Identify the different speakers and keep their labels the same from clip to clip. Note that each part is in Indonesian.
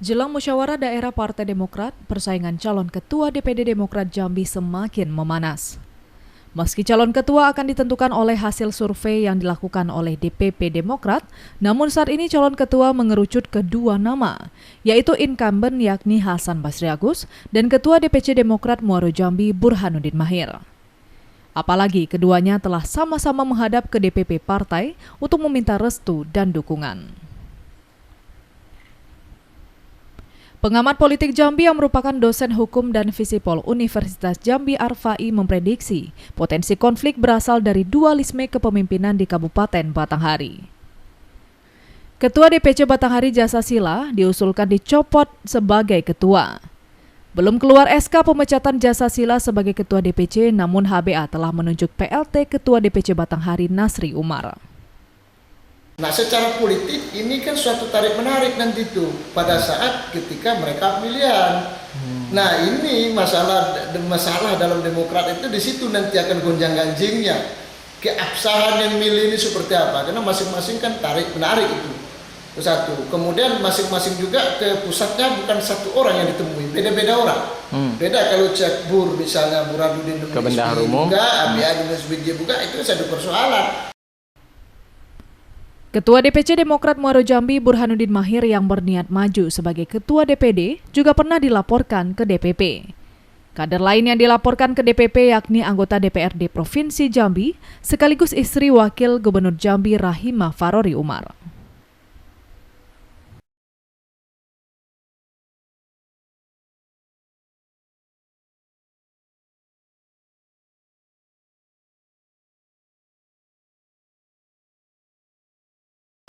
Speaker 1: Jelang musyawarah daerah Partai Demokrat, persaingan calon ketua DPD Demokrat Jambi semakin memanas. Meski calon ketua akan ditentukan oleh hasil survei yang dilakukan oleh DPP Demokrat, namun saat ini calon ketua mengerucut ke dua nama, yaitu incumbent yakni Hasan Basri Agus dan ketua DPC Demokrat Muaro Jambi Burhanuddin Mahir. Apalagi keduanya telah sama-sama menghadap ke DPP partai untuk meminta restu dan dukungan. Pengamat politik Jambi yang merupakan dosen hukum dan visipol Universitas Jambi Arfai memprediksi potensi konflik berasal dari dualisme kepemimpinan di Kabupaten Batanghari. Ketua DPC Batanghari Jasa Sila diusulkan dicopot sebagai ketua. Belum keluar SK pemecatan Jasa Sila sebagai ketua DPC, namun HBA telah menunjuk PLT Ketua DPC Batanghari Nasri Umar.
Speaker 2: Nah, secara politik ini kan suatu tarik-menarik nanti tuh pada saat ketika mereka pemilihan. Nah, ini masalah dalam Demokrat itu di situ nanti akan gonjang-ganjingnya. Keabsahan yang milih ini seperti apa? Karena masing-masing kan tarik-menarik itu. Satu. Kemudian masing-masing juga ke pusatnya bukan satu orang yang ditemui, beda-beda orang. Beda kalau cek Bur misalnya Burhanuddin
Speaker 3: ke bendahara umum,
Speaker 2: Abia dia buka itu satu persoalan.
Speaker 1: Ketua DPC Demokrat Muaro Jambi Burhanuddin Mahir yang berniat maju sebagai Ketua DPD juga pernah dilaporkan ke DPP. Kader lain yang dilaporkan ke DPP yakni anggota DPRD Provinsi Jambi sekaligus istri Wakil Gubernur Jambi Rahimah Farori Umar.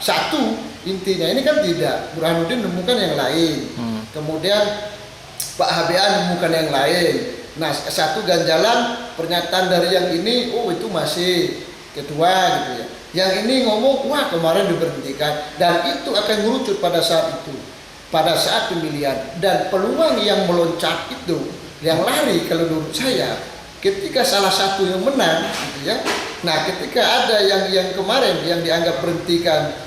Speaker 2: Satu, intinya ini kan tidak. Burhanuddin menemukan yang lain. Kemudian Pak HBA menemukan yang lain. Nah, satu ganjalan pernyataan dari yang ini, oh itu masih ketua gitu ya. Yang ini ngomong, wah kemarin diberhentikan. Dan itu akan merucut pada saat itu. Pada saat pemilihan. Dan peluang yang meloncat itu, yang lari kalau menurut saya, ketika salah satu yang menang gitu ya. Nah, ketika ada yang kemarin yang dianggap berhentikan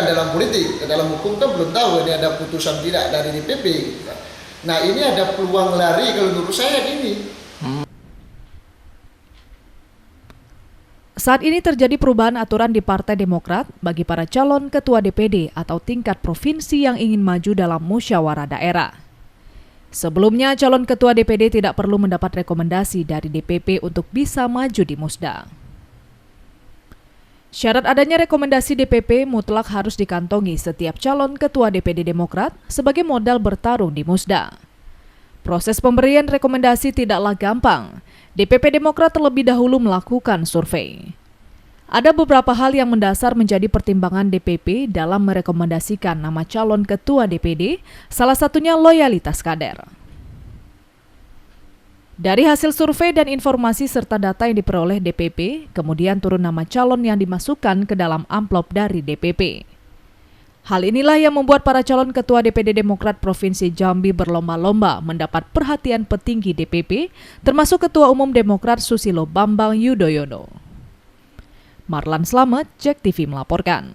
Speaker 2: dalam politik, dalam hukum kan belum tahu ini ada putusan tidak dari DPP. Gitu. Nah, ini ada peluang lari kalau menurut saya ini.
Speaker 1: Saat ini terjadi perubahan aturan di Partai Demokrat bagi para calon ketua DPD atau tingkat provinsi yang ingin maju dalam musyawarah daerah. Sebelumnya, calon ketua DPD tidak perlu mendapat rekomendasi dari DPP untuk bisa maju di Musda. Syarat adanya rekomendasi DPP mutlak harus dikantongi setiap calon ketua DPD Demokrat sebagai modal bertarung di Musda. Proses pemberian rekomendasi tidaklah gampang. DPP Demokrat terlebih dahulu melakukan survei. Ada beberapa hal yang mendasar menjadi pertimbangan DPP dalam merekomendasikan nama calon ketua DPD, salah satunya loyalitas kader. Dari hasil survei dan informasi serta data yang diperoleh DPP, kemudian turun nama calon yang dimasukkan ke dalam amplop dari DPP. Hal inilah yang membuat para calon ketua DPD Demokrat Provinsi Jambi berlomba-lomba mendapat perhatian petinggi DPP, termasuk Ketua Umum Demokrat Susilo Bambang Yudhoyono. Marlan Slamet, JEK TV melaporkan.